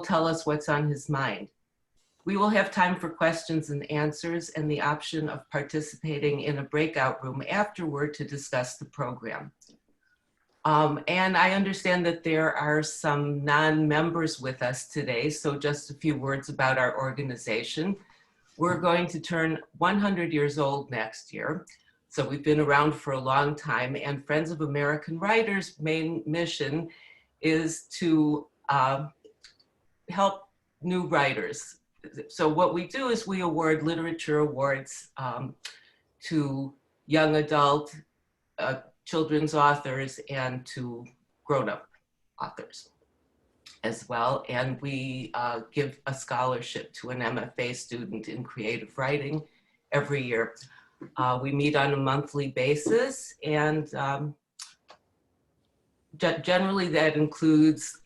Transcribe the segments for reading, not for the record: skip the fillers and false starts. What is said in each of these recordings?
tell us what's on his mind. We will have time for questions and answers and the option of participating in a breakout room afterward to discuss the program. And I understand that there are some non-members with us today, so just a few words about our organization. We're going to turn 100 years old next year. So we've been around for a long time, and Friends of American Writers' main mission is to help new writers. So what we do is we award literature awards to young adult, children's authors, and to grown-up authors as well. And we give a scholarship to an MFA student in creative writing every year. We meet on a monthly basis, and generally that includes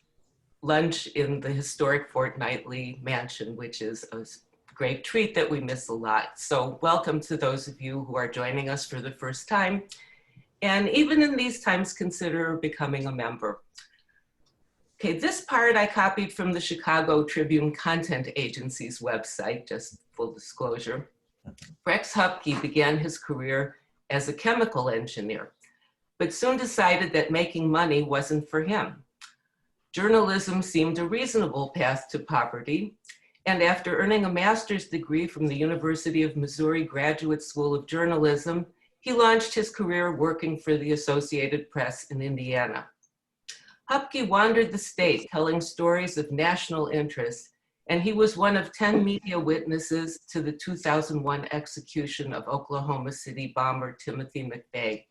lunch in the historic Fortnightly Mansion, which is a great treat that we miss a lot. So welcome to those of you who are joining us for the first time. And even in these times, consider becoming a member. Okay, this part I copied from the Chicago Tribune Content Agency's website, just full disclosure. Rex Huppke began his career as a chemical engineer, but soon decided that making money wasn't for him. Journalism seemed a reasonable path to poverty, and after earning a master's degree from the University of Missouri Graduate School of Journalism, he launched his career working for the Associated Press in Indiana. Huppke wandered the state telling stories of national interest, and he was one of 10 media witnesses to the 2001 execution of Oklahoma City bomber Timothy McVeigh.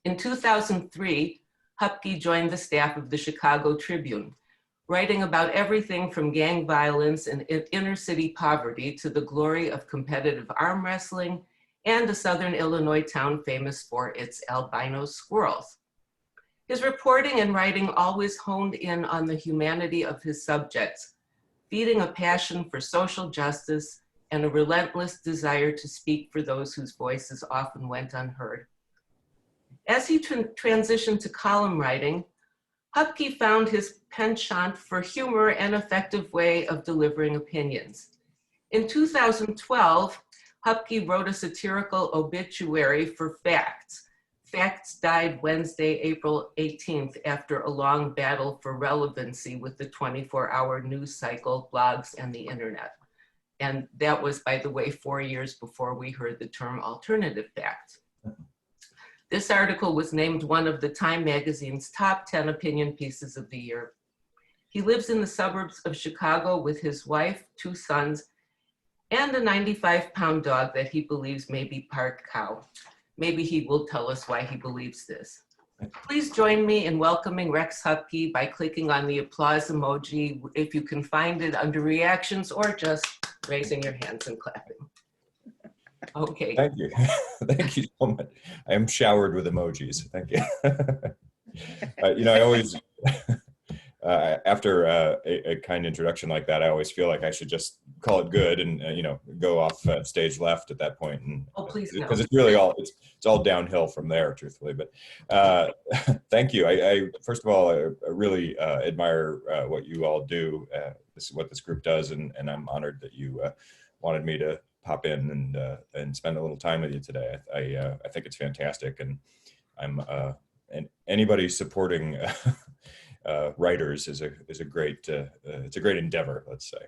In 2003, Huppke joined the staff of the Chicago Tribune, writing about everything from gang violence and inner city poverty to the glory of competitive arm wrestling and a southern Illinois town famous for its albino squirrels. His reporting and writing always honed in on the humanity of his subjects, feeding a passion for social justice and a relentless desire to speak for those whose voices often went unheard. As he transitioned to column writing, Huppke found his penchant for humor and effective way of delivering opinions. In 2012, Huppke wrote a satirical obituary for Facts. Facts died Wednesday, April 18th, after a long battle for relevancy with the 24-hour news cycle, blogs, and the internet. And that was, by the way, 4 years before we heard the term alternative facts. This article was named one of the Time magazine's top 10 opinion pieces of the year. He lives in the suburbs of Chicago with his wife, 2 sons, and a 95-pound dog that he believes may be part cow. Maybe he will tell us why he believes this. Please join me in welcoming Rex Huppke by clicking on the applause emoji if you can find it under reactions, or just raising your hands and clapping. Okay. Thank you. Thank you so much. I am showered with emojis. Thank you. You know, I always, after a kind introduction like that, I always feel like I should just call it good and, you know, go off stage left at that point. And, oh, please no. Because it's really all, it's all downhill from there, truthfully. But thank you. I first of all, I really admire what you all do. This is what this group does. And I'm honored that you wanted me to pop in and spend a little time with you today. I think it's fantastic. And I'm, and anybody supporting writers is a great it's a great endeavor. Let's say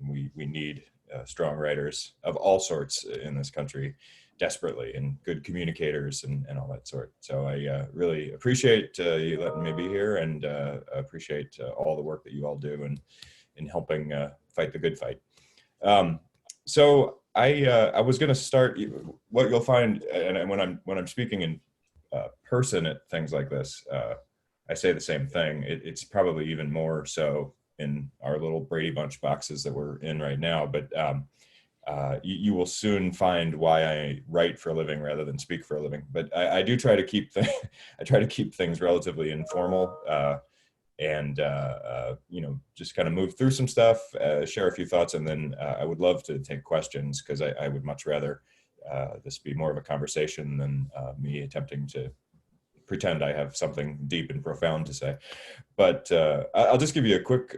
we need strong writers of all sorts in this country desperately, and good communicators and all that sort. So I really appreciate you letting me be here, and appreciate all the work that you all do in helping fight the good fight. So I was going to start. What you'll find, and when I'm speaking in person at things like this, I say the same thing. It's probably even more so in our little Brady Bunch boxes that we're in right now. But you will soon find why I write for a living rather than speak for a living. But I do try to keep I try to keep things relatively informal, and you know, just kind of move through some stuff, share a few thoughts, and then I would love to take questions, because I would much rather this be more of a conversation than me attempting to pretend I have something deep and profound to say. But I'll just give you a quick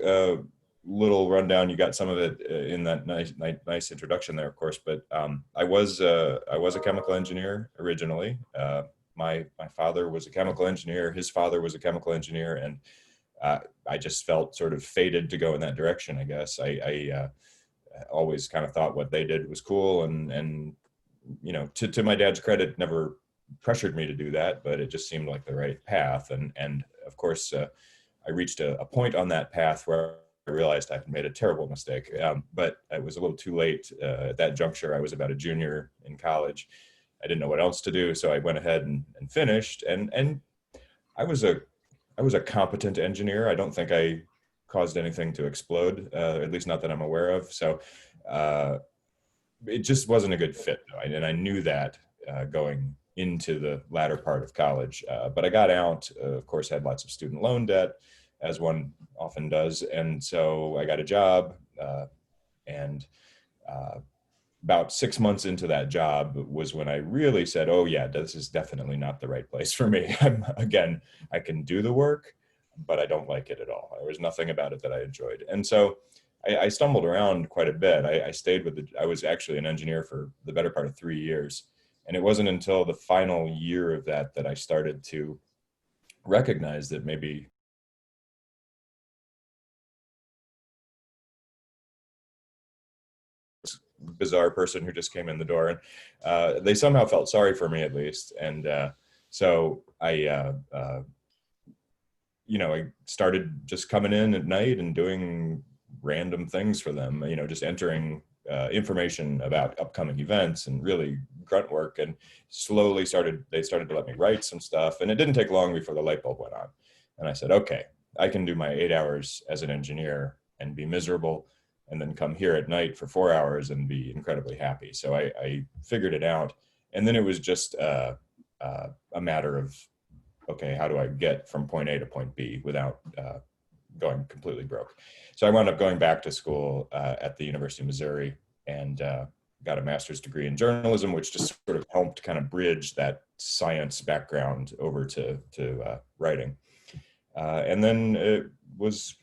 little rundown. You got some of it in that nice introduction there, of course. But I was a chemical engineer originally. My father was a chemical engineer. His father was a chemical engineer, and I just felt sort of fated to go in that direction. I guess I always kind of thought what they did was cool, and you know, to my dad's credit, never pressured me to do that, but it just seemed like the right path. And of course, I reached a point on that path where I realized I had made a terrible mistake, but it was a little too late. At that juncture, I was about a junior in college. I didn't know what else to do, so I went ahead and finished. And I was a competent engineer. I don't think I caused anything to explode, at least not that I'm aware of. So it just wasn't a good fit, and I knew that going into the latter part of college. But I got out, of course, had lots of student loan debt, as one often does. And so I got a job, and about 6 months into that job was when I really said, oh yeah, this is definitely not the right place for me. Again, I can do the work, but I don't like it at all. There was nothing about it that I enjoyed. And so I stumbled around quite a bit. I stayed with I was actually an engineer for the better part of 3 years. And it wasn't until the final year of that I started to recognize that maybe bizarre person who just came in the door, and they somehow felt sorry for me, at least. And so I you know, I started just coming in at night and doing random things for them, you know, just entering information about upcoming events and really grunt work. And slowly they started to let me write some stuff. And it didn't take long before the light bulb went on. And I said, okay, I can do my 8 hours as an engineer and be miserable, and then come here at night for 4 hours and be incredibly happy. So I figured it out. And then it was just a matter of, okay, how do I get from point A to point B without going completely broke? So I wound up going back to school at the University of Missouri, and got a master's degree in journalism, which just sort of helped kind of bridge that science background over to writing. And then it was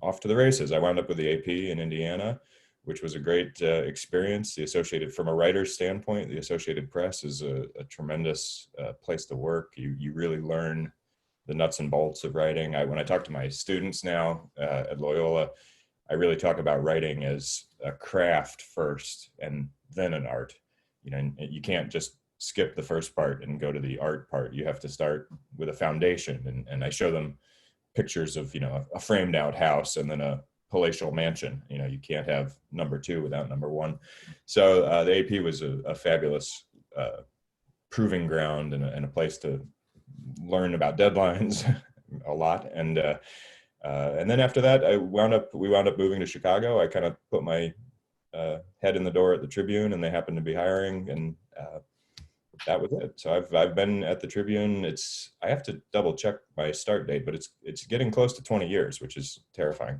off to the races. I wound up with the AP in Indiana, which was a great experience. From a writer's standpoint, the Associated Press is a tremendous place to work. You really learn the nuts and bolts of writing. When I talk to my students now at Loyola, I really talk about writing as a craft first and then an art. You know, you can't just skip the first part and go to the art part. You have to start with a foundation. And I show them pictures of, you know, a framed out house and then a palatial mansion. You know, you can't have number 2 without number 1. So the AP was a fabulous proving ground and a place to learn about deadlines a lot. And then after that, we wound up moving to Chicago. I kind of put my head in the door at the Tribune, and they happened to be hiring, and that was it. So I've been at the Tribune. I have to double check my start date, but it's getting close to 20 years, which is terrifying.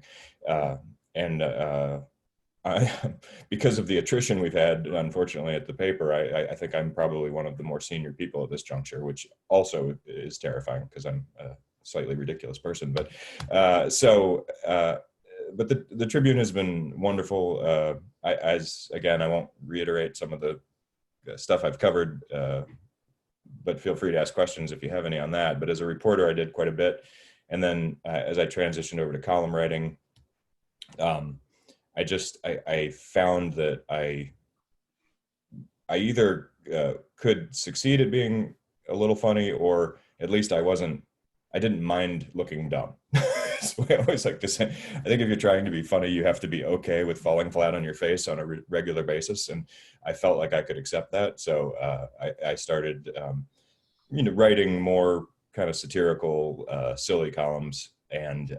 Because of the attrition we've had, unfortunately, at the paper, I think I'm probably one of the more senior people at this juncture, which also is terrifying because I'm a slightly ridiculous person. But but the Tribune has been wonderful. I won't reiterate some of the stuff I've covered, but feel free to ask questions if you have any on that. But as a reporter, I did quite a bit. And then as I transitioned over to column writing, I found that I either could succeed at being a little funny, or at least I didn't mind looking dumb. So I always like to say, I think if you're trying to be funny, you have to be okay with falling flat on your face on a regular basis. And I felt like I could accept that. So I started, writing more kind of satirical, silly columns. And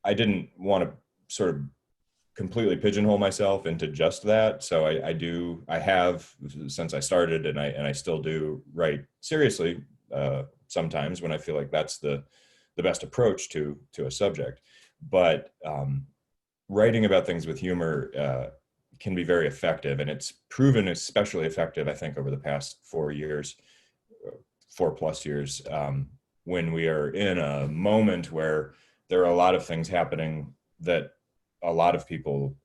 I didn't want to sort of completely pigeonhole myself into just that. So I have since I started, and I still do write seriously sometimes when I feel like that's the best approach to a subject. But writing about things with humor can be very effective, and it's proven especially effective, I think, over the past 4 years, 4+ years, when we are in a moment where there are a lot of things happening that a lot of people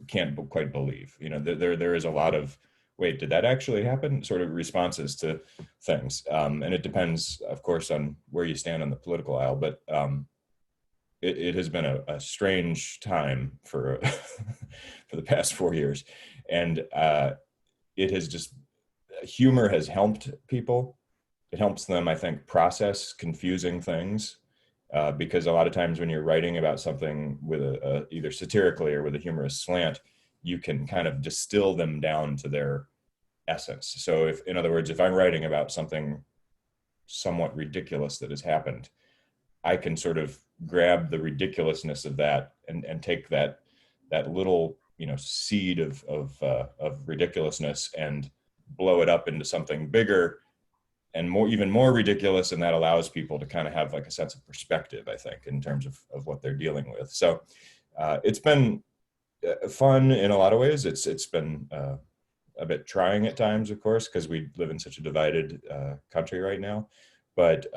can't quite believe. There is a lot of, wait, did that actually happen? Sort of responses to things, and it depends, of course, on where you stand on the political aisle. But it has been a strange time for for the past 4 years, and it has just humor has helped people. It helps them, I think, process confusing things. Because a lot of times when you're writing about something with either satirically or with a humorous slant, you can kind of distill them down to their essence. So in other words, if I'm writing about something somewhat ridiculous that has happened, I can sort of grab the ridiculousness of that and take that little, seed of ridiculousness and blow it up into something bigger and even more ridiculous, and that allows people to kind of have like a sense of perspective, I think, in terms of what they're dealing with. So it's been fun in a lot of ways. It's been a bit trying at times, of course, because we live in such a divided country right now. But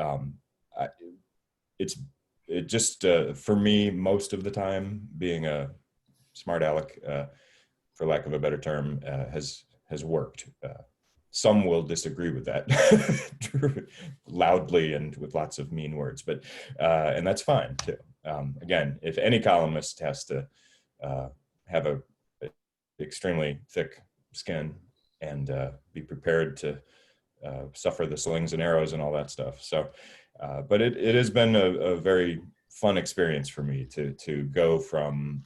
it just for me, most of the time, being a smart aleck, for lack of a better term, has worked. Some will disagree with that loudly and with lots of mean words, but and that's fine too. Again, if any columnist has to have a extremely thick skin and be prepared to suffer the slings and arrows and all that stuff. So, but it has been a very fun experience for me to go from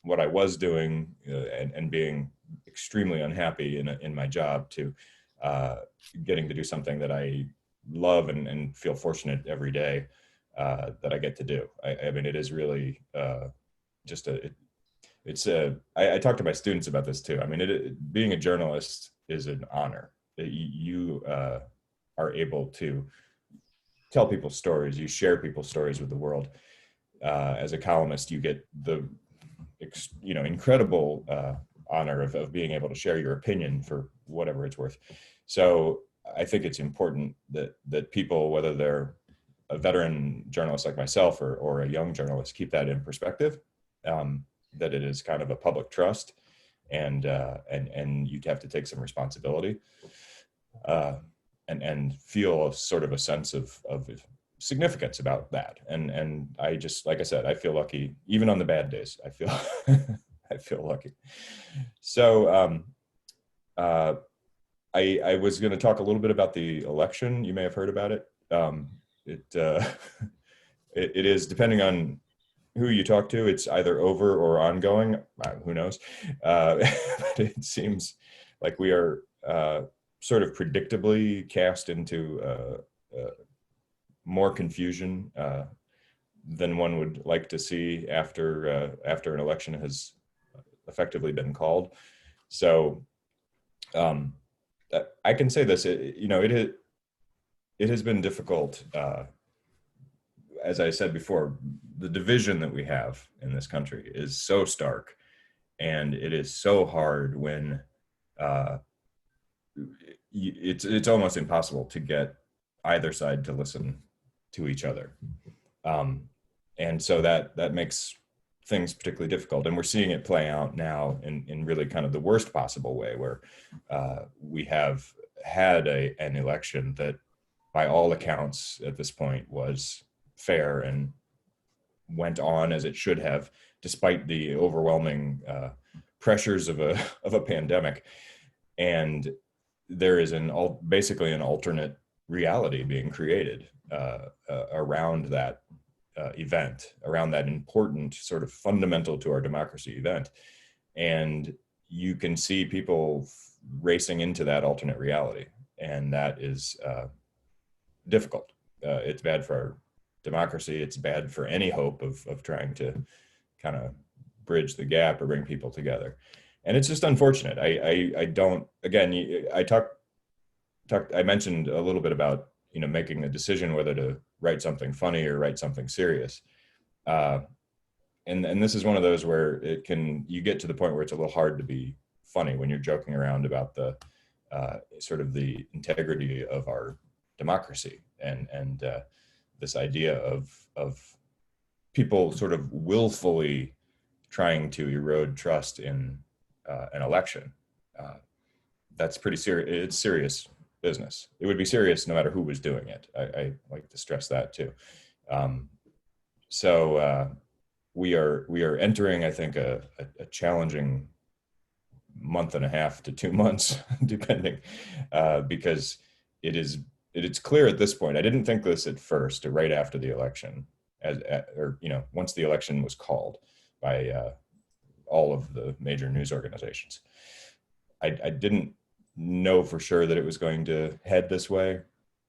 what I was doing and being extremely unhappy in my job to getting to do something that I love and feel fortunate every day that I get to do. I mean, it is really just I talk to my students about this too. I mean, being a journalist is an honor. You are able to tell people stories. You share people's stories with the world. As a columnist, you get the incredible honor of being able to share your opinion for whatever it's worth. So I think it's important that people, whether they're a veteran journalist like myself or a young journalist, keep that in perspective. That it is kind of a public trust, and you have to take some responsibility, and feel a sort of a sense of significance about that. And I just, like I said, I feel lucky even on the bad days. I feel I feel lucky. So I was going to talk a little bit about the election. You may have heard about it. It is, depending on who you talk to, it's either over or ongoing. Who knows? But it seems like we are sort of predictably cast into more confusion than one would like to see after an election has effectively been called. So I can say this, it has been difficult. As I said before, the division that we have in this country is so stark, and it is so hard when it's almost impossible to get either side to listen to each other. And so that makes things particularly difficult. And we're seeing it play out now in really kind of the worst possible way, where we have had an election that by all accounts at this point was fair and went on as it should have, despite the overwhelming pressures of a pandemic. And there is basically an alternate reality being created around that event, around that important sort of fundamental to our democracy event. And you can see people racing into that alternate reality. And that is difficult. It's bad for our democracy. It's bad for any hope of trying to kind of bridge the gap or bring people together. And it's just unfortunate. I don't, again, I mentioned a little bit about, making a decision whether to write something funny or write something serious. and this is one of those where you get to the point where it's a little hard to be funny when you're joking around about the sort of the integrity of our democracy and this idea of people sort of willfully trying to erode trust in an election. That's pretty serious. It's serious business. It would be serious no matter who was doing it. I like to stress that too. So we are entering, I think, a challenging month and a half to 2 months, depending, because it's clear at this point. I didn't think this at first, or right after the election, or once the election was called by all of the major news organizations. I didn't know for sure that it was going to head this way,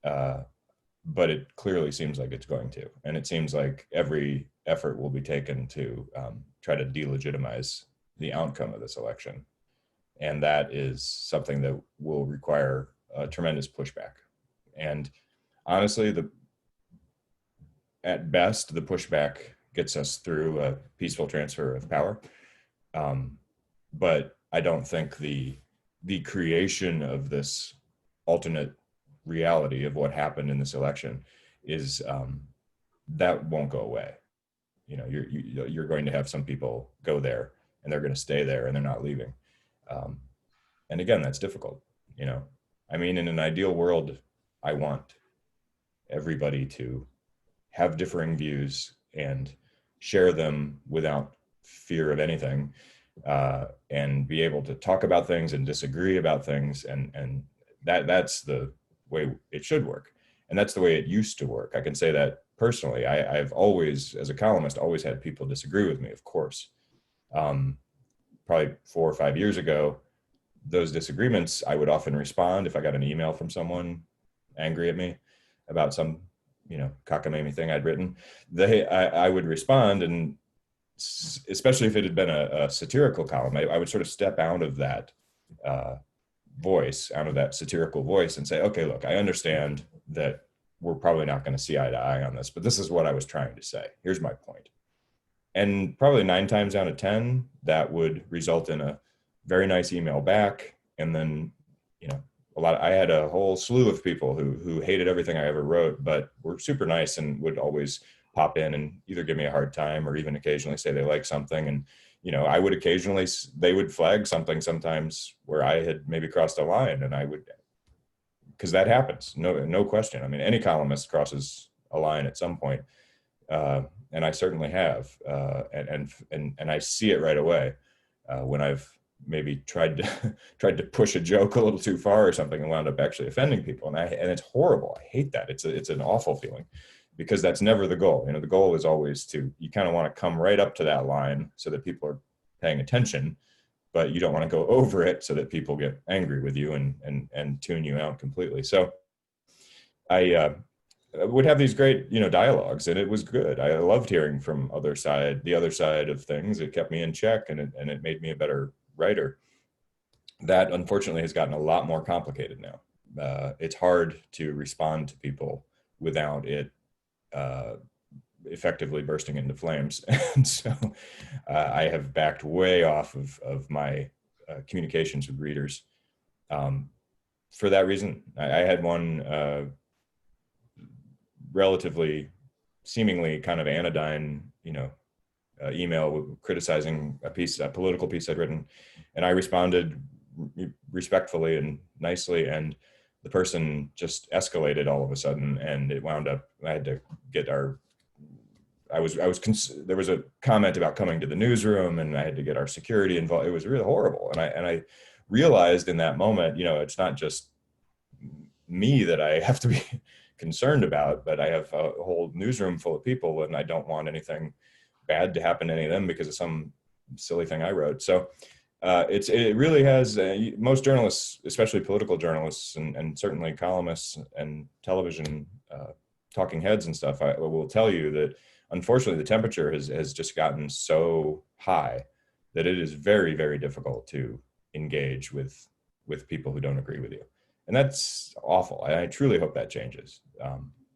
but it clearly seems like it's going to, and it seems like every effort will be taken to try to delegitimize the outcome of this election. And that is something that will require a tremendous pushback. And honestly, at best, the pushback gets us through a peaceful transfer of power. But I don't think the creation of this alternate reality of what happened in this election is that won't go away. You're going to have some people go there and they're going to stay there and they're not leaving. And again, that's difficult. I mean, in an ideal world, I want everybody to have differing views and share them without fear of anything, and be able to talk about things and disagree about things. And that's the way it should work. And that's the way it used to work. I can say that personally. I've always, as a columnist, always had people disagree with me, of course. Probably 4 or 5 years ago, those disagreements, I would often respond if I got an email from someone angry at me about some, cockamamie thing I'd written. I would respond, and especially if it had been a satirical column, I would sort of step out of that out of that satirical voice and say, okay, look, I understand that we're probably not going to see eye to eye on this, but this is what I was trying to say. Here's my point. And probably 9 times out of 10, that would result in a very nice email back. And then, I had a whole slew of people who hated everything I ever wrote, but were super nice and would always pop in and either give me a hard time or even occasionally say they like something. And, I would occasionally, they would flag something sometimes where I had maybe crossed a line, and I would, because that happens. No question. I mean, any columnist crosses a line at some point. And I certainly have, and I see it right away when I've maybe tried to push a joke a little too far or something and wound up actually offending people, and it's horrible. I hate that. It's an awful feeling, because that's never the goal. The goal is always you kind of want to come right up to that line so that people are paying attention, but you don't want to go over it so that people get angry with you and tune you out completely. So I would have these great, dialogues, and it was good. I loved hearing from the other side of things. It kept me in check, and it made me a better writer. That unfortunately has gotten a lot more complicated now. It's hard to respond to people without it effectively bursting into flames. And so I have backed way off of my communications with readers for that reason. I had one relatively seemingly kind of anodyne, email criticizing a political piece I'd written, and I responded respectfully and nicely, and the person just escalated all of a sudden, and it wound up, I had to get there was a comment about coming to the newsroom, and I had to get our security involved. It was really horrible. And I realized in that moment, it's not just me that I have to be concerned about, but I have a whole newsroom full of people, and I don't want anything bad to happen to any of them because of some silly thing I wrote. So it really has, most journalists, especially political journalists, and certainly columnists and television talking heads and stuff, I will tell you that unfortunately the temperature has just gotten so high that it is very, very difficult to engage with people who don't agree with you. And that's awful. I truly hope that changes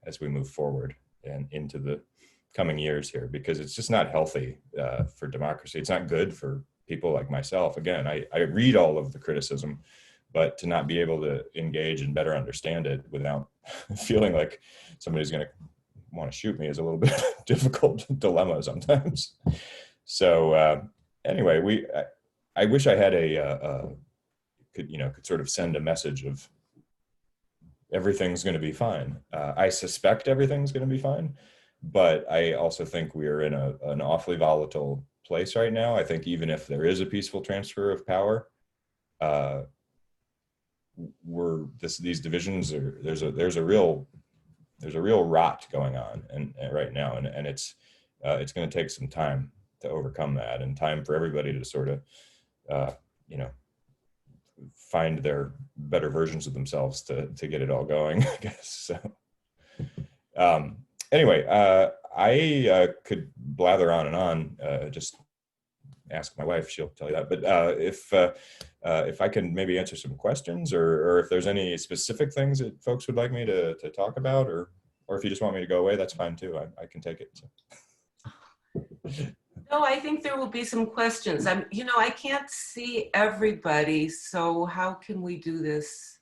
as we move forward and into the coming years here, because it's just not healthy for democracy. It's not good for people like myself. Again, I read all of the criticism, but to not be able to engage and better understand it without feeling like somebody's going to want to shoot me is a little bit difficult dilemma sometimes. So anyway, I wish I had could sort of send a message of everything's going to be fine. I suspect everything's going to be fine, but I also think we are in an awfully volatile place right now. I think even if there is a peaceful transfer of power, these divisions are there's a real rot going on and right now, and it's going to take some time to overcome that, and time for everybody to sort of find their better versions of themselves to get it all going, I guess. So anyway, I could blather on and on. Just ask my wife; she'll tell you that. But if I can maybe answer some questions, or if there's any specific things that folks would like me to talk about, or if you just want me to go away, that's fine too. I can take it. So. No, I think there will be some questions. I can't see everybody, so how can we do this?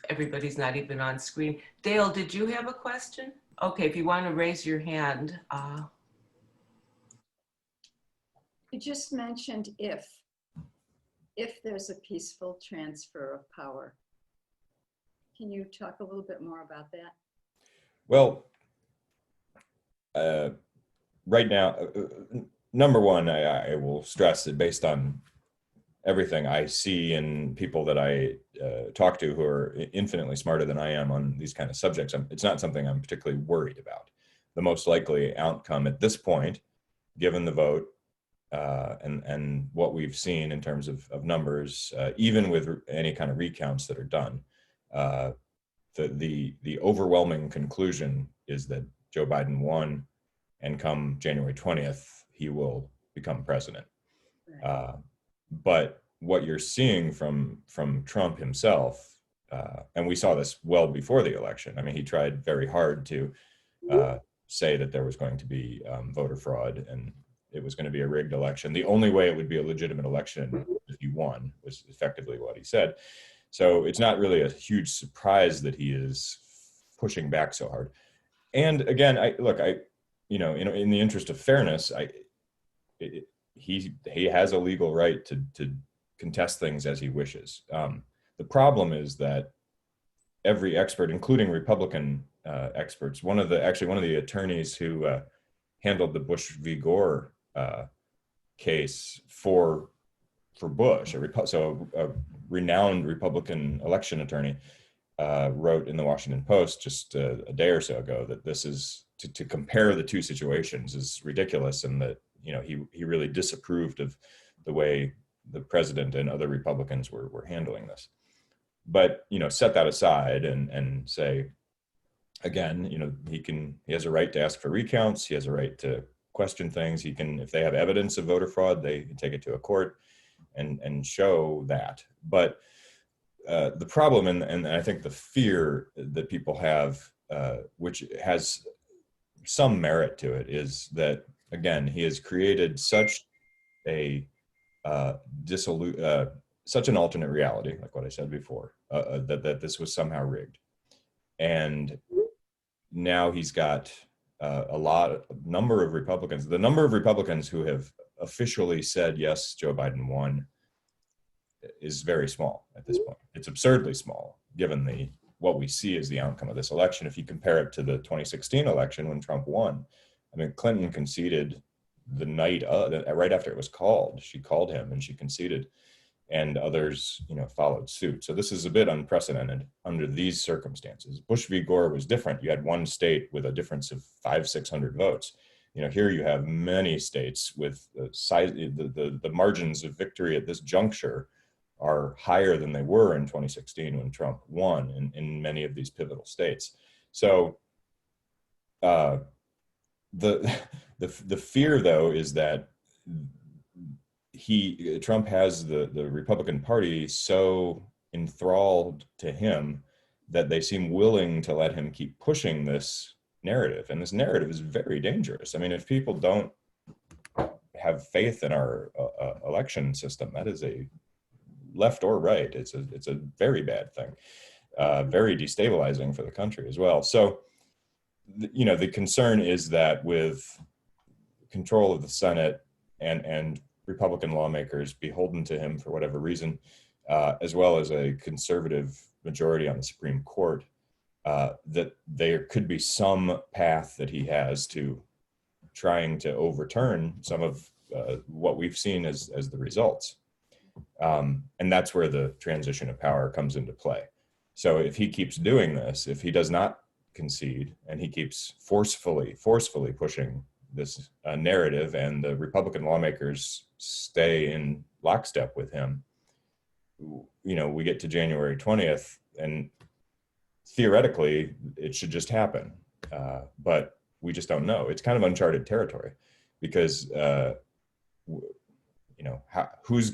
Everybody's not even on screen. Dale, did you have a question? Okay, if you want to raise your hand. You just mentioned if there's a peaceful transfer of power. Can you talk a little bit more about that? Well, right now, number one, I will stress that based on everything I see and people that I talk to who are infinitely smarter than I am on these kind of subjects, it's not something I'm particularly worried about. The most likely outcome at this point, given the vote and what we've seen in terms of numbers, even with any kind of recounts that are done, the overwhelming conclusion is that Joe Biden won, and come January 20th, he will become president. Right. But what you're seeing from Trump himself, and we saw this well before the election. I mean, he tried very hard to say that there was going to be voter fraud and it was going to be a rigged election. The only way it would be a legitimate election if he won was effectively what he said. So it's not really a huge surprise that he is pushing back so hard. And again, in the interest of fairness, he has a legal right to contest things as he wishes. The problem is that every expert, including Republican experts, one of the attorneys who handled the Bush v. Gore case for Bush, a renowned Republican election attorney, wrote in the Washington Post just a day or so ago that this is to compare the two situations is ridiculous, and that he really disapproved of the way the president and other Republicans were handling this. But set that aside and say, again, he has a right to ask for recounts. He has a right to question things. He can, if they have evidence of voter fraud, they can take it to a court and show that. But the problem, and I think the fear that people have, which has some merit to it, is that, again, he has created such a such an alternate reality, like what I said before, that this was somehow rigged. And now he's got a number of Republicans. The number of Republicans who have officially said, yes, Joe Biden won, is very small at this point. It's absurdly small, given what we see as the outcome of this election. If you compare it to the 2016 election when Trump won, I mean, Clinton conceded the night right after it was called. She called him and she conceded, and others, followed suit. So this is a bit unprecedented under these circumstances. Bush v. Gore was different. You had one state with a difference of 500-600 votes. Here you have many states with the margins of victory at this juncture are higher than they were in 2016 when Trump won in many of these pivotal states. So the fear, though, is that Trump has the Republican Party so enthralled to him that they seem willing to let him keep pushing this narrative, and this narrative is very dangerous. I mean, if people don't have faith in our election system, that is a left or right. It's a very bad thing, very destabilizing for the country as well. So, you know, the concern is that with control of the Senate and Republican lawmakers beholden to him for whatever reason, as well as a conservative majority on the Supreme Court, that there could be some path that he has to trying to overturn some of what we've seen as the results. And that's where the transition of power comes into play. So if he keeps doing this, if he does not concede and he keeps forcefully pushing this narrative, and the Republican lawmakers stay in lockstep with him, you know, we get to January 20th, and theoretically it should just happen. But we just don't know. It's kind of uncharted territory because, you know, who's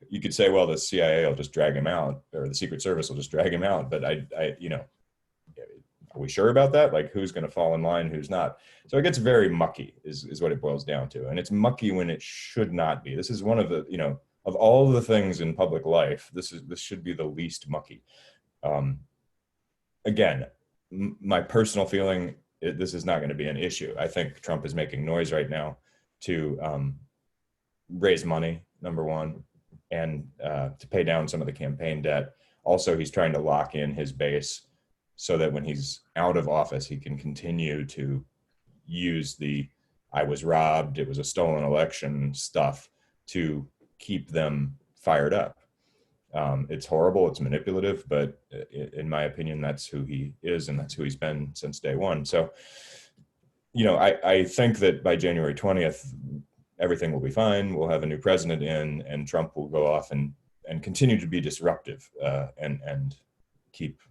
you could say, well, the CIA will just drag him out, or the Secret Service will just drag him out. But you know, are we sure about that? Like, who's going to fall in line, who's not? So it gets very mucky is what it boils down to. And it's mucky when it should not be. This is one of the, you know, of all the things in public life, this should be the least mucky. Again, my personal feeling, this is not going to be an issue. I think Trump is making noise right now to raise money, number one, and to pay down some of the campaign debt. Also, he's trying to lock in his base so that when he's out of office, he can continue to use the "I was robbed, it was a stolen election" stuff to keep them fired up. It's horrible, it's manipulative, but in my opinion, that's who he is, and that's who he's been since day one. So, you know, I think that by January 20th, everything will be fine. We'll have a new president in, and Trump will go off and continue to be disruptive and keep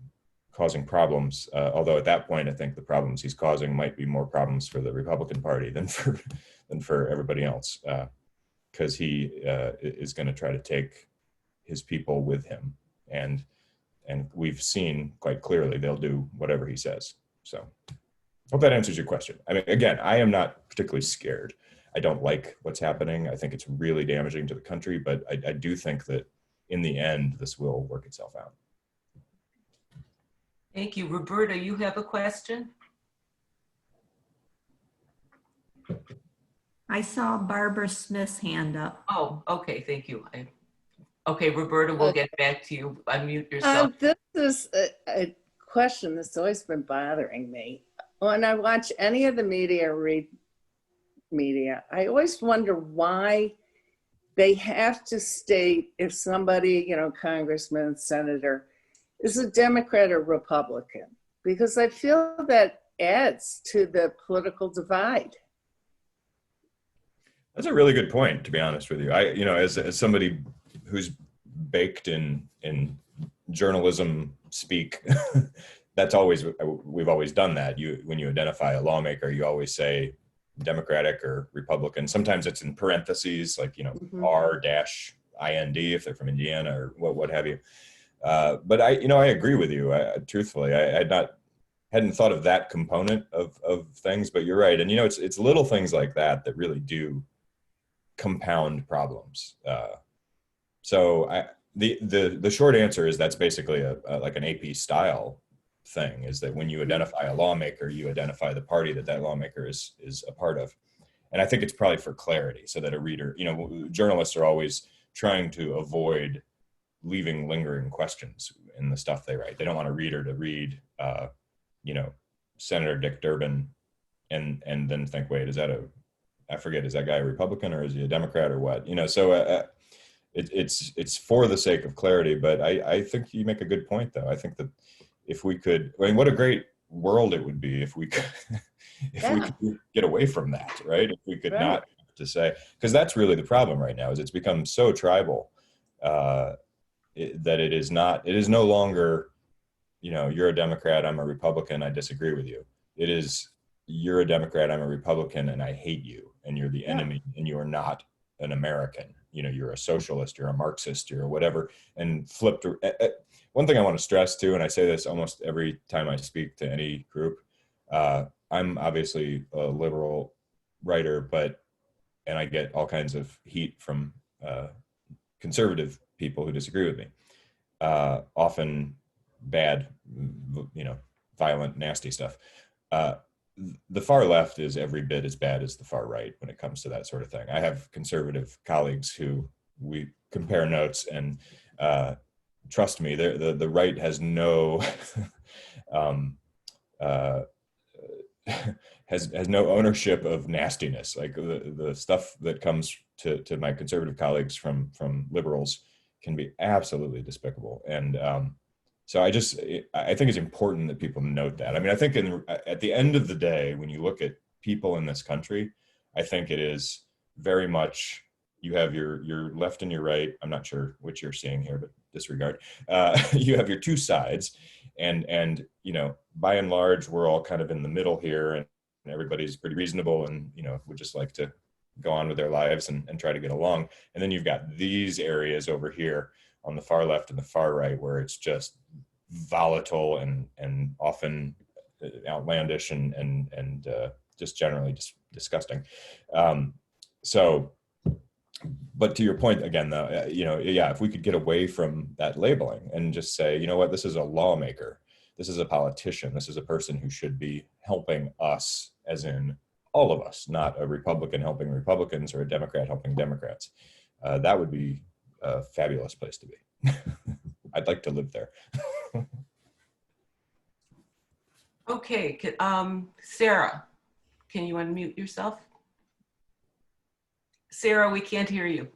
causing problems. Although at that point, I think the problems he's causing might be more problems for the Republican Party than for everybody else, because he is going to try to take his people with him, and we've seen quite clearly they'll do whatever he says. So, hope that answers your question. I mean, again, I am not particularly scared. I don't like what's happening. I think it's really damaging to the country, but I do think that in the end, this will work itself out. Thank you. Roberta, you have a question? I saw Barbara Smith's hand up. Oh, okay, thank you. Okay, Roberta, we'll get back to you. Unmute yourself. This is a question that's always been bothering me. When I watch any of the media, read media, I always wonder why they have to state if somebody, you know, congressman, senator, is a Democrat or Republican, because I feel that adds to the political divide. That's a really good point, to be honest with you. You know, as somebody who's baked in journalism speak, we've always done that. When you identify a lawmaker, you always say Democratic or Republican. Sometimes it's in parentheses, like, you know, R-IND if they're from Indiana or what have you. But I agree with you. Truthfully, I hadn't thought of that component of things, but you're right. And, you know, it's little things like that really do compound problems. So the short answer is that's basically like an AP style thing, is that when you identify a lawmaker, you identify the party that lawmaker is a part of. And I think it's probably for clarity, so that a reader, you know, journalists are always trying to avoid leaving lingering questions in the stuff they write. They don't want a reader to read, you know, Senator Dick Durbin and then think, wait, is that I forget, is that guy a Republican or is he a Democrat or what? You know, so it's for the sake of clarity. But I think you make a good point, though. I think that if we could, I mean, what a great world it would be if we could, we could get away from that, right? If we could not have to say, because that's really the problem right now, is it's become so tribal that it is no longer, you know, you're a Democrat, I'm a Republican, I disagree with you. It is, you're a Democrat, I'm a Republican, and I hate you, and you're the enemy, and you are not an American. You know, you're a socialist, you're a Marxist, you're whatever. And flipped, one thing I want to stress too, and I say this almost every time I speak to any group, I'm obviously a liberal writer, and I get all kinds of heat from conservative people who disagree with me, often bad, violent, nasty stuff. The far left is every bit as bad as the far right when it comes to that sort of thing. I have conservative colleagues who we compare notes, and trust me, the right has no has no ownership of nastiness. Like the stuff that comes to my conservative colleagues from liberals can be absolutely despicable. And so I think it's important that people note that. I mean, I think at the end of the day, when you look at people in this country, I think it is very much, you have your left and your right. I'm not sure which you're seeing here, but disregard. You have your two sides, and by and large, we're all kind of in the middle here, and everybody's pretty reasonable, and would just like to go on with their lives and try to get along. And then you've got these areas over here on the far left and the far right, where it's just volatile and often outlandish and just generally just disgusting. But to your point again, though, if we could get away from that labeling and just say, you know what, this is a lawmaker, this is a politician, this is a person who should be helping us, as in all of us, not a Republican helping Republicans or a Democrat helping Democrats. That would be a fabulous place to be. I'd like to live there. Okay, Sarah, can you unmute yourself? Sarah, we can't hear you.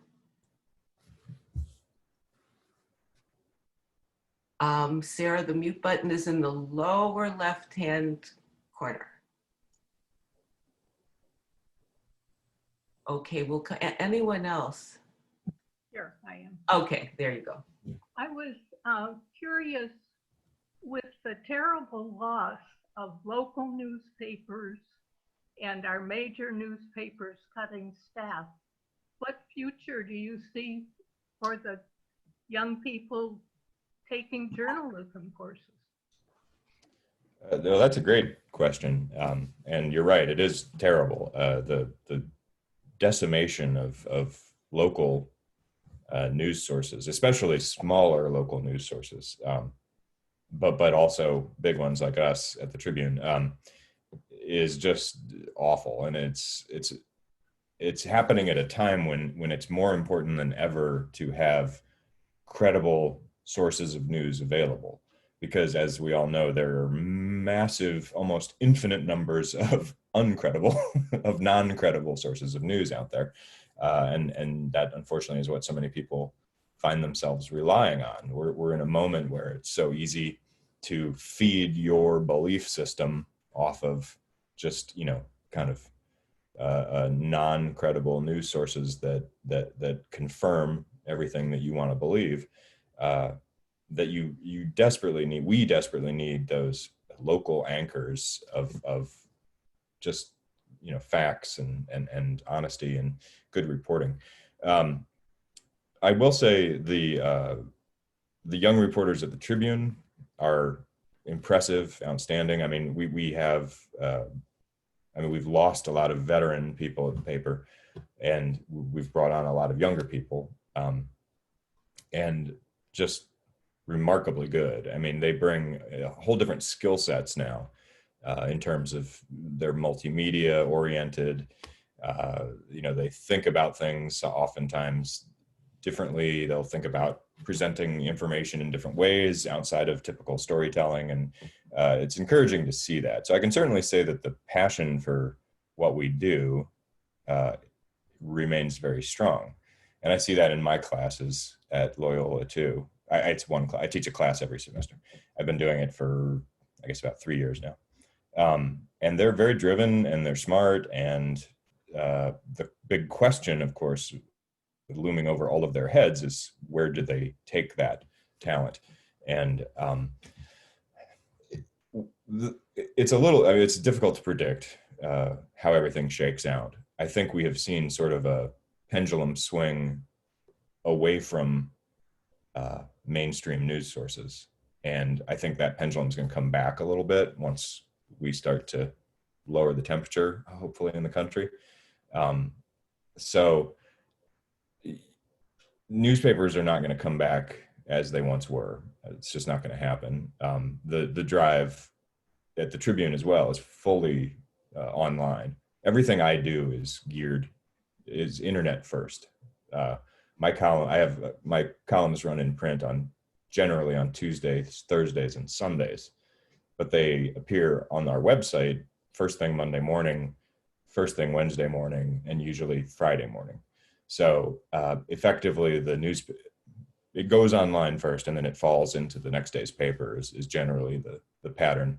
Sarah, the mute button is in the lower left-hand corner. Okay, well, anyone else? Here, I am. Okay, there you go. I was curious with the terrible loss of local newspapers and our major newspapers cutting staff. What future do you see for the young people taking journalism courses? No, that's a great question. And you're right, it is terrible. The decimation of local news sources, especially smaller local news sources, but also big ones like us at the Tribune, is just awful. And it's happening at a time when it's more important than ever to have credible sources of news available, because as we all know, there are massive, almost infinite numbers of of non-credible sources of news out there. And that unfortunately is what so many people find themselves relying on. We're in a moment where it's so easy to feed your belief system off of just, kind of non-credible news sources that confirm everything that you want to believe, that we desperately need those local anchors of just, facts and honesty and good reporting. I will say the young reporters at the Tribune are impressive, outstanding. I mean, we've lost a lot of veteran people at the paper, and we've brought on a lot of younger people, and just remarkably good. I mean, they bring a whole different skill sets now, in terms of they're multimedia oriented. They think about things oftentimes differently. They'll think about presenting information in different ways outside of typical storytelling. And it's encouraging to see that. So I can certainly say that the passion for what we do remains very strong. And I see that in my classes at Loyola too. I teach a class every semester. I've been doing it for, I guess, about 3 years now. And they're very driven and they're smart. And the big question, of course, looming over all of their heads is, where do they take that talent? And it's difficult to predict how everything shakes out. I think we have seen sort of a pendulum swing away from mainstream news sources. And I think that pendulum's going to come back a little bit once we start to lower the temperature, hopefully, in the country. So newspapers are not going to come back as they once were. It's just not going to happen. The drive at the Tribune as well is fully online. Everything I do is internet first. My columns run in print generally on Tuesdays, Thursdays, and Sundays, but they appear on our website first thing Monday morning, first thing Wednesday morning, and usually Friday morning. So effectively, it goes online first, and then it falls into the next day's paper is generally the pattern.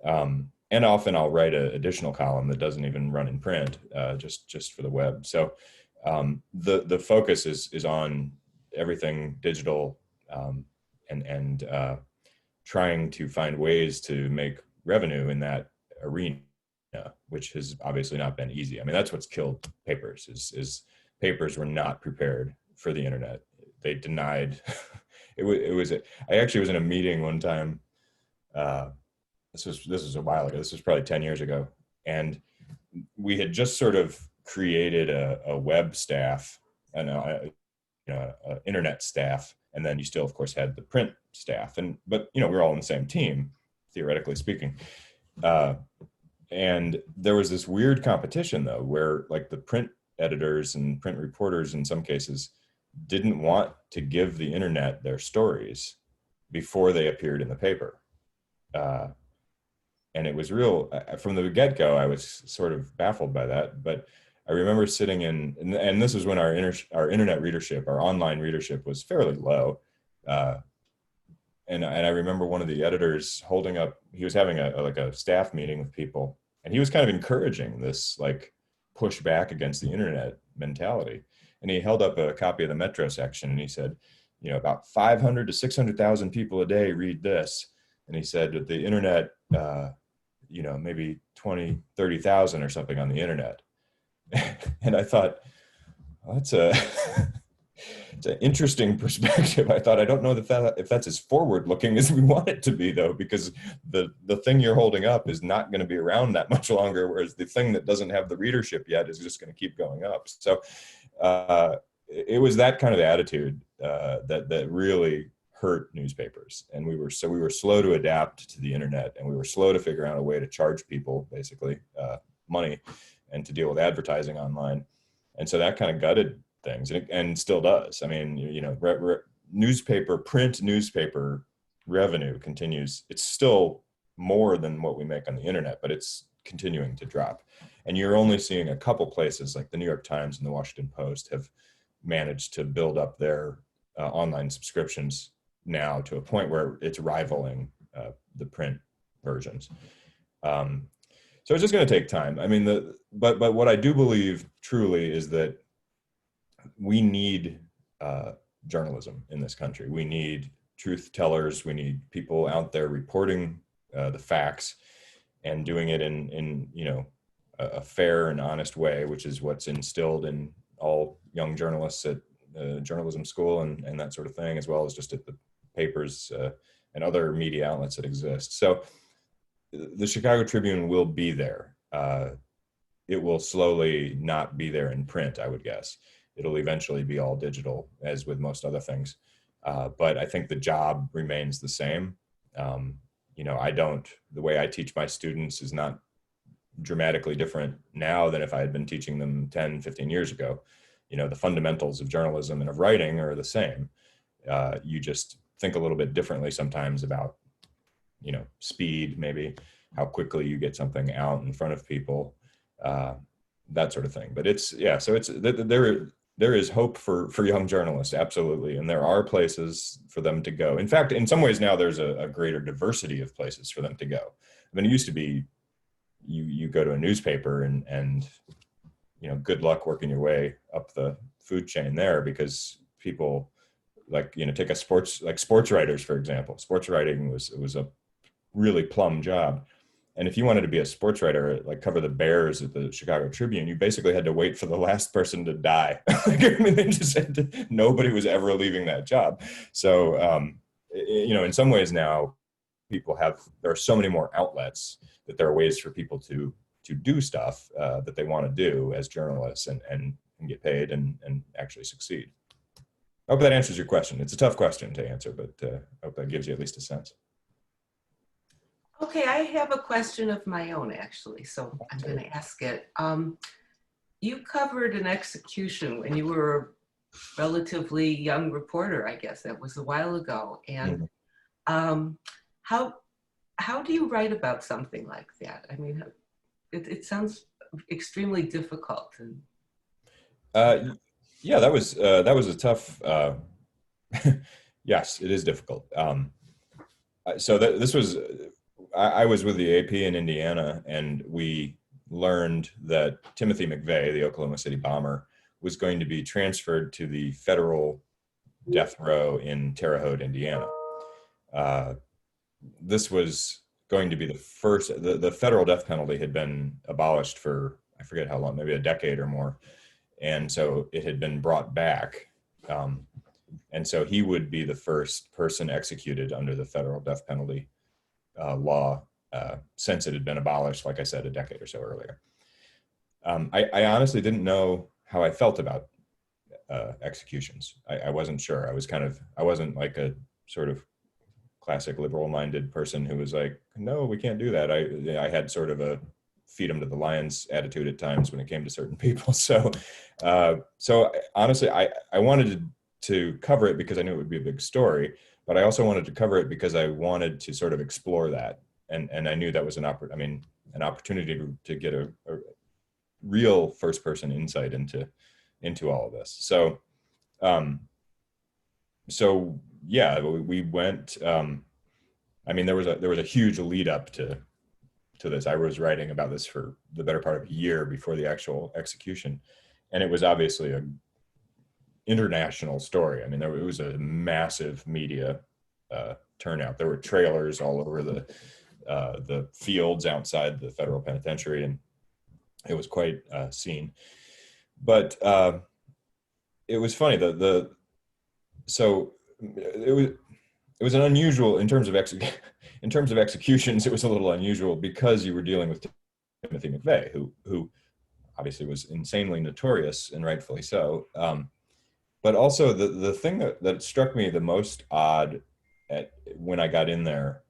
And often I'll write an additional column that doesn't even run in print, just for the web. So the focus is on everything digital, and trying to find ways to make revenue in that arena, which has obviously not been easy. I mean, that's what's killed papers is papers were not prepared for the internet. They denied I actually was in a meeting one time. This was a while ago. This was probably 10 years ago. And we had just sort of created a web staff and internet staff. And then you still, of course, had the print staff. But we're all in the same team, theoretically speaking. And there was this weird competition, though, where like the print editors and print reporters in some cases didn't want to give the internet their stories before they appeared in the paper. And it was real, from the get-go, I was sort of baffled by that. But I remember sitting and this was when our internet readership, our online readership was fairly low. And I remember one of the editors holding up, he was having a staff meeting with people, and he was kind of encouraging this like push back against the internet mentality. And he held up a copy of the Metro section, and he said, about 500 to 600,000 people a day read this. And he said that the internet, maybe 20, 30,000 or something on the internet. And I thought, well, it's an interesting perspective. I thought, I don't know if that's as forward looking as we want it to be, though, because the thing you're holding up is not going to be around that much longer, whereas the thing that doesn't have the readership yet is just going to keep going up. So it was that kind of attitude that really hurt newspapers. And we were slow to adapt to the internet, and we were slow to figure out a way to charge people basically money and to deal with advertising online. And so that kind of gutted things, and still does. I mean, print newspaper revenue continues. It's still more than what we make on the internet, but it's continuing to drop. And you're only seeing a couple places like the New York Times and the Washington Post have managed to build up their online subscriptions now to a point where it's rivaling the print versions. So it's just going to take time. I mean, but what I do believe truly is that we need journalism in this country. We need truth tellers. We need people out there reporting the facts and doing it in a fair and honest way, which is what's instilled in all young journalists at journalism school and that sort of thing, as well as just at the papers and other media outlets that exist. So the Chicago Tribune will be there. It will slowly not be there in print, I would guess. It'll eventually be all digital, as with most other things. But I think the job remains the same. The way I teach my students is not dramatically different now than if I had been teaching them 10, 15 years ago. The fundamentals of journalism and of writing are the same. You just think a little bit differently sometimes about, speed, maybe how quickly you get something out in front of people, that sort of thing. But there is hope for young journalists, absolutely. And there are places for them to go. In fact, in some ways now there's a greater diversity of places for them to go. I mean, it used to be you go to a newspaper and good luck working your way up the food chain there, because people take sports writers, for example. Sports writing was a really plum job. And if you wanted to be a sports writer, like cover the Bears at the Chicago Tribune, you basically had to wait for the last person to die. Like, I mean, they just had to, nobody was ever leaving that job. So, you know, in some ways now, there are so many more outlets that there are ways for people to do stuff that they want to do as journalists and get paid and actually succeed. I hope that answers your question. It's a tough question to answer, but I hope that gives you at least a sense. Okay, I have a question of my own, actually, so I'm going to ask it. You covered an execution when you were a relatively young reporter, I guess. That was a while ago. And how do you write about something like that? I mean, it sounds extremely difficult. Yeah, that was a tough. Yes, it is difficult. So this was. I was with the AP in Indiana, and we learned that Timothy McVeigh, the Oklahoma City bomber, was going to be transferred to the federal death row in Terre Haute, Indiana. This was going to be the first. The federal death penalty had been abolished for, I forget how long, maybe a decade or more, and so it had been brought back. And so he would be the first person executed under the federal death penalty law since it had been abolished, like I said, a decade or so earlier. I honestly didn't know how I felt about executions. I wasn't sure. I wasn't like a sort of classic liberal-minded person who was like, no, we can't do that. I had sort of a feed them to the lions attitude at times when it came to certain people. So honestly, I wanted to cover it because I knew it would be a big story, but I also wanted to cover it because I wanted to sort of explore that. And I knew that was an opportunity to get a real first person insight into all of this. So yeah, we went, I mean, there was a huge lead up to this. I was writing about this for the better part of a year before the actual execution. And it was obviously a international story. I mean, it was a massive media turnout. There were trailers all over the fields outside the federal penitentiary, and it was quite a scene. But it was funny. So it was an unusual in terms of executions. It was a little unusual because you were dealing with Timothy McVeigh, who obviously was insanely notorious, and rightfully so. But also the thing that struck me the most odd when I got in there,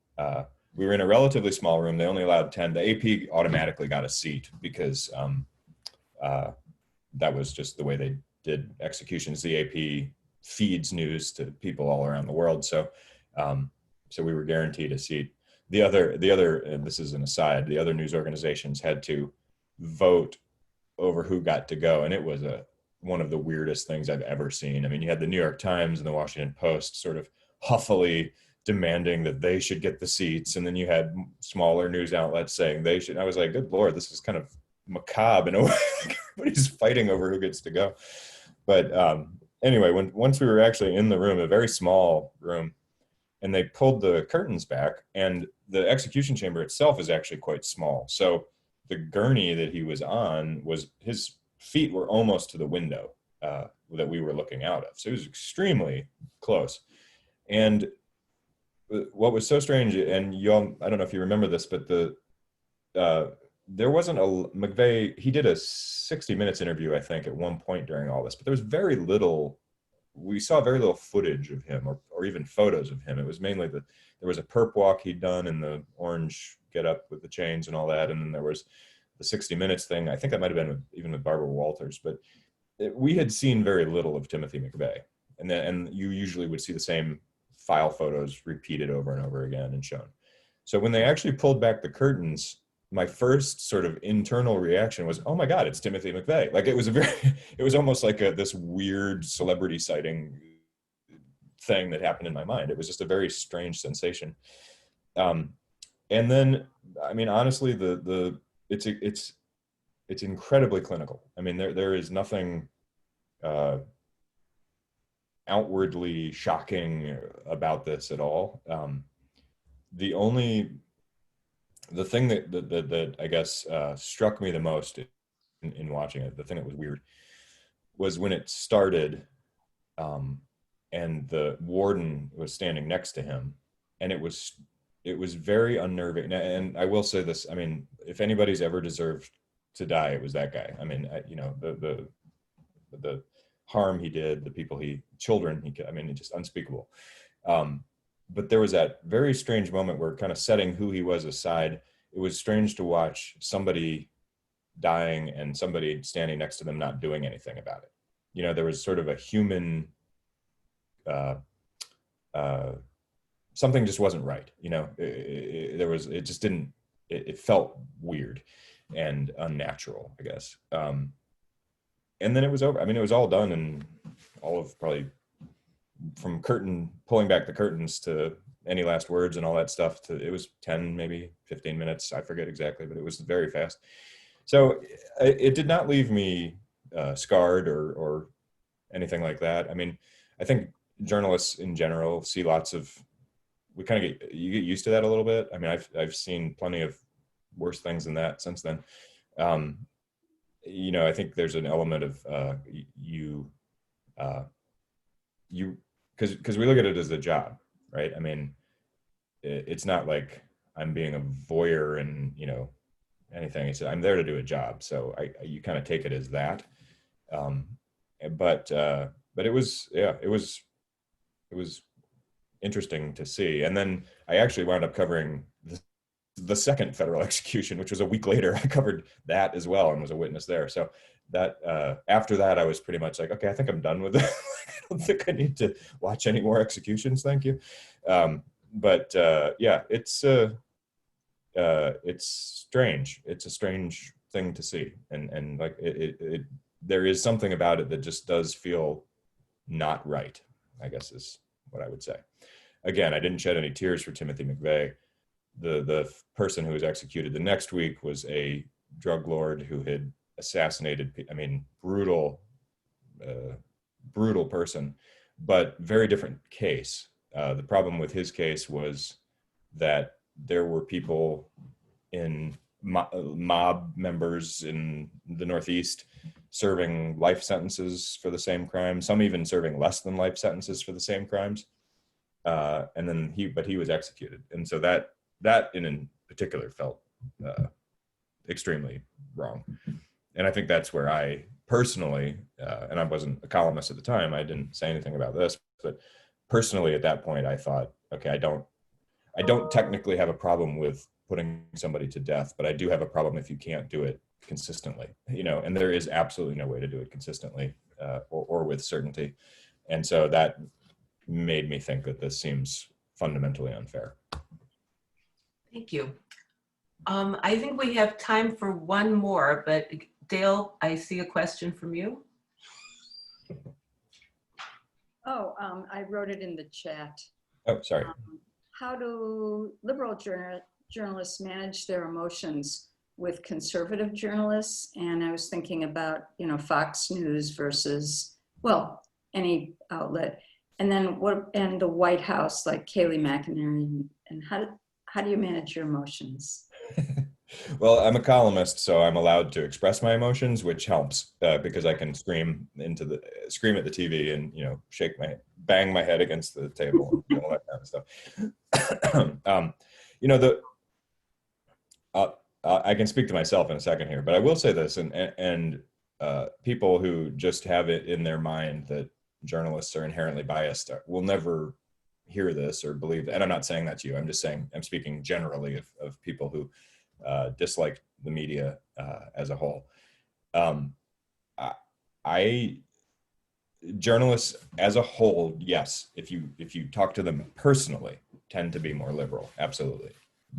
we were in a relatively small room. They only allowed 10. The AP automatically got a seat because that was just the way they did executions. The AP feeds news to people all around the world. So we were guaranteed a seat. The other, and this is an aside, the other news organizations had to vote over who got to go. And it was one of the weirdest things I've ever seen. I mean, you had the New York Times and the Washington Post sort of huffily demanding that they should get the seats. And then you had smaller news outlets saying they should. I was like, good Lord, this is kind of macabre in a way. Everybody's fighting over who gets to go. But anyway, once we were actually in the room, a very small room, and they pulled the curtains back, and the execution chamber itself is actually quite small. So the gurney that he was on his feet were almost to the window that we were looking out of. So it was extremely close. And what was so strange, and y'all, I don't know if you remember this, but there wasn't McVeigh, he did a 60 Minutes interview, I think, at one point during all this, but there was we saw very little footage of him or even photos of him. It was mainly there was a perp walk he'd done in the orange get up with the chains and all that. And then there was the 60 Minutes thing. I think that might've been even with Barbara Walters, but we had seen very little of Timothy McVeigh. And you usually would see the same file photos repeated over and over again and shown. So when they actually pulled back the curtains, my first sort of internal reaction was, oh my God, it's Timothy McVeigh. Like it was almost like this weird celebrity sighting thing that happened in my mind. It was just a very strange sensation. And then, I mean, honestly, it's incredibly clinical. I mean, there is nothing outwardly shocking about this at all. The only the thing that I guess struck me the most in watching it, the thing that was weird, was when it started, and the warden was standing next to him, and it was very unnerving. And I will say this: I mean, if anybody's ever deserved to die, it was that guy. I mean, you know, the harm he did, the people children he, I mean, it's just unspeakable. But there was that very strange moment where, kind of setting who he was aside, it was strange to watch somebody dying and somebody standing next to them not doing anything about it. You know, there was sort of a human, something just wasn't right. You know, it just didn't, it felt weird and unnatural, I guess. And then it was over. I mean, it was all done in all of probably from pulling back the curtains to any last words and all that stuff, to it was 10, maybe 15 minutes. I forget exactly, but it was very fast. So it did not leave me scarred or anything like that. I mean, I think journalists in general see lots of, you get used to that a little bit. I mean, I've seen plenty of worse things than that since then. You know, I think there's an element of because we look at it as a job, right? I mean, it's not like I'm being a voyeur and, you know, anything. It's, I'm there to do a job, so you kind of take it as that. But it was, yeah, it was interesting to see. And then I actually wound up covering the second federal execution, which was a week later. I covered that as well and was a witness there. So that after that, I was pretty much like, okay, I think I'm done with it. I don't think I need to watch any more executions. Thank you. But yeah, it's strange. It's a strange thing to see, and like there is something about it that just does feel not right, I guess is what I would say. Again, I didn't shed any tears for Timothy McVeigh. The person who was executed the next week was a drug lord who had assassinated, I mean, brutal person, but very different case. The problem with his case was that there were people in mob members in the Northeast serving life sentences for the same crime, some even serving less than life sentences for the same crimes. And then he was executed. And so that in particular felt extremely wrong. And I think that's where I personally, and I wasn't a columnist at the time, I didn't say anything about this, but personally at that point I thought, okay, I don't technically have a problem with putting somebody to death, but I do have a problem if you can't do it consistently, you know, and there is absolutely no way to do it consistently or with certainty. And so that made me think that this seems fundamentally unfair. Thank you. I think we have time for one more, but Dale, I see a question from you. Oh, I wrote it in the chat. Oh, sorry. How do liberal journalists manage their emotions with conservative journalists? And I was thinking about, you know, Fox News versus, well, any outlet. And then and the White House, like Kayleigh McEnany, and how do you manage your emotions? Well, I'm a columnist, so I'm allowed to express my emotions, which helps because I can scream at the TV and, you know, bang my head against the table and all that kind of stuff. You know, I can speak to myself in a second here, but I will say this, and people who just have it in their mind that journalists are inherently biased will never hear this or believe that. And I'm not saying that to you. I'm just saying, I'm speaking generally of people who dislike the media as a whole. Journalists as a whole, yes, if you talk to them personally, tend to be more liberal, absolutely.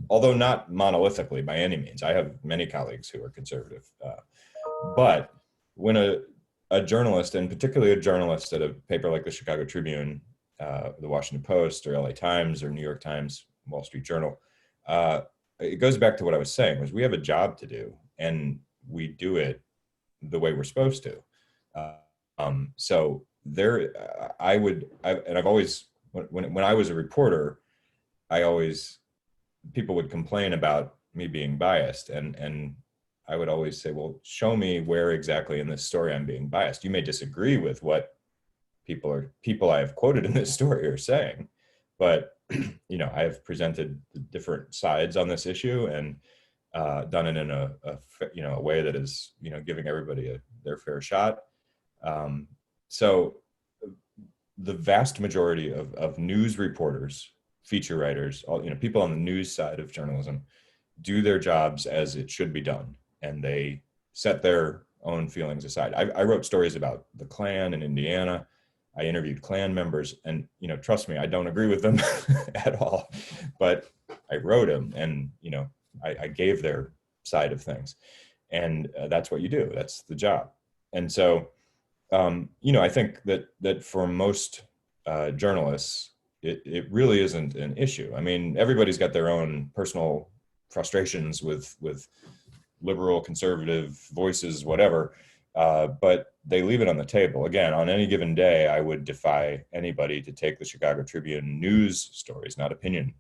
Although not monolithically by any means. I have many colleagues who are conservative. But when a journalist, and particularly a journalist at a paper like the Chicago Tribune, the Washington Post, or LA Times, or New York Times, Wall Street Journal, it goes back to what I was saying, was we have a job to do, and we do it the way we're supposed to. So there, and I've always, when I was a reporter, people would complain about me being biased. And I would always say, well, show me where exactly in this story I'm being biased. You may disagree with what people I have quoted in this story are saying, but you know, I've presented different sides on this issue and done it in a way that is, you know, giving everybody their fair shot. So the vast majority of news reporters, feature writers, all, you know, people on the news side of journalism do their jobs as it should be done, and they set their own feelings aside. I wrote stories about the Klan in Indiana. I interviewed Klan members, and you know, trust me, I don't agree with them at all, but I wrote them, and you know, I gave their side of things, and that's what you do. That's the job. And so, you know, I think that for most journalists, it really isn't an issue. I mean, everybody's got their own personal frustrations with liberal, conservative voices, whatever, but they leave it on the table. Again, on any given day, I would defy anybody to take the Chicago Tribune news stories, not opinion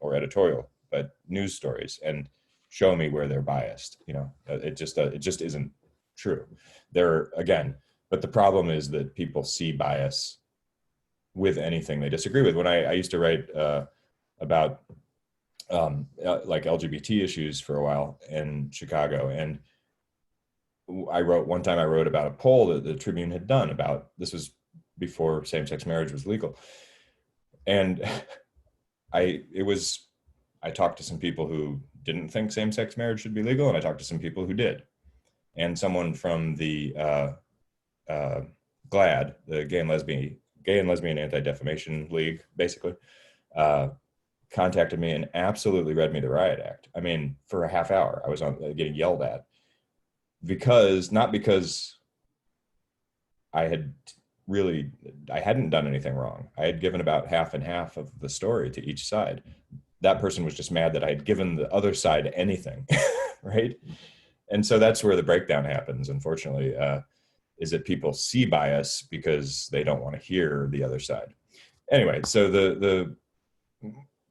or editorial, but news stories, and show me where they're biased. You know, it just isn't true. They're, again, but the problem is that people see bias with anything they disagree with. When I used to write about like LGBT issues for a while in Chicago, and one time I wrote about a poll that the Tribune had done about, this was before same-sex marriage was legal, and I talked to some people who didn't think same-sex marriage should be legal, and I talked to some people who did, and someone from the GLAAD, the Gay and Lesbian Anti-Defamation League, basically, contacted me and absolutely read me the riot act. I mean, for a half hour, I was getting yelled at not because I hadn't done anything wrong. I had given about half and half of the story to each side. That person was just mad that I had given the other side anything, right? And so that's where the breakdown happens, unfortunately, is that people see bias because they don't want to hear the other side. Anyway, so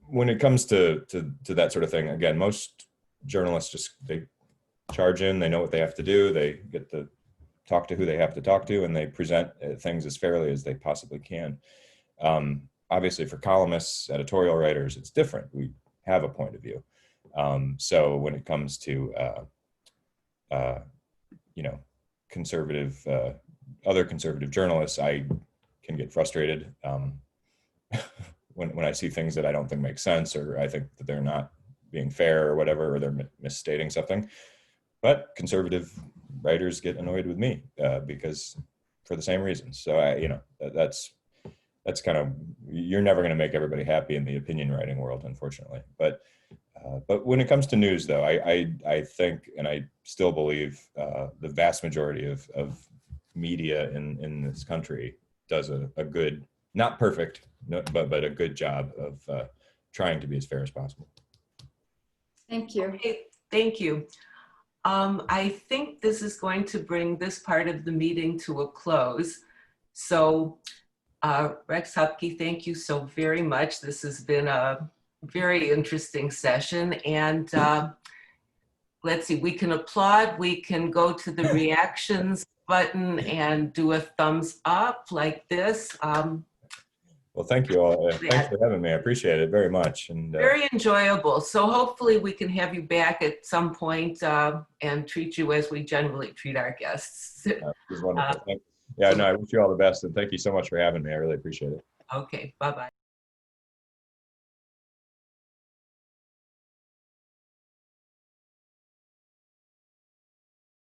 when it comes to that sort of thing, again, most journalists they charge in, they know what they have to do, they get to talk to who they have to talk to, and they present things as fairly as they possibly can. Obviously, for columnists, editorial writers, it's different. We have a point of view. So when it comes to you know, other conservative journalists, I can get frustrated when I see things that I don't think make sense, or I think that they're not being fair or whatever, or they're misstating something. But conservative writers get annoyed with me because for the same reasons. So you know, that's kind of, you're never going to make everybody happy in the opinion writing world, unfortunately. But when it comes to news, though, I think, and I still believe, the vast majority of media in this country does a good, not perfect, but a good job of trying to be as fair as possible. Thank you. Okay, thank you. I think this is going to bring this part of the meeting to a close. So Rex Huppke, thank you so very much. This has been a very interesting session, and let's see, we can applaud, we can go to the reactions button and do a thumbs up like this. Well, thank you all. Thanks for having me. I appreciate it very much. And very enjoyable. So hopefully we can have you back at some point and treat you as we generally treat our guests. it was wonderful. Yeah, no, I wish you all the best, and thank you so much for having me. I really appreciate it. Okay, bye-bye.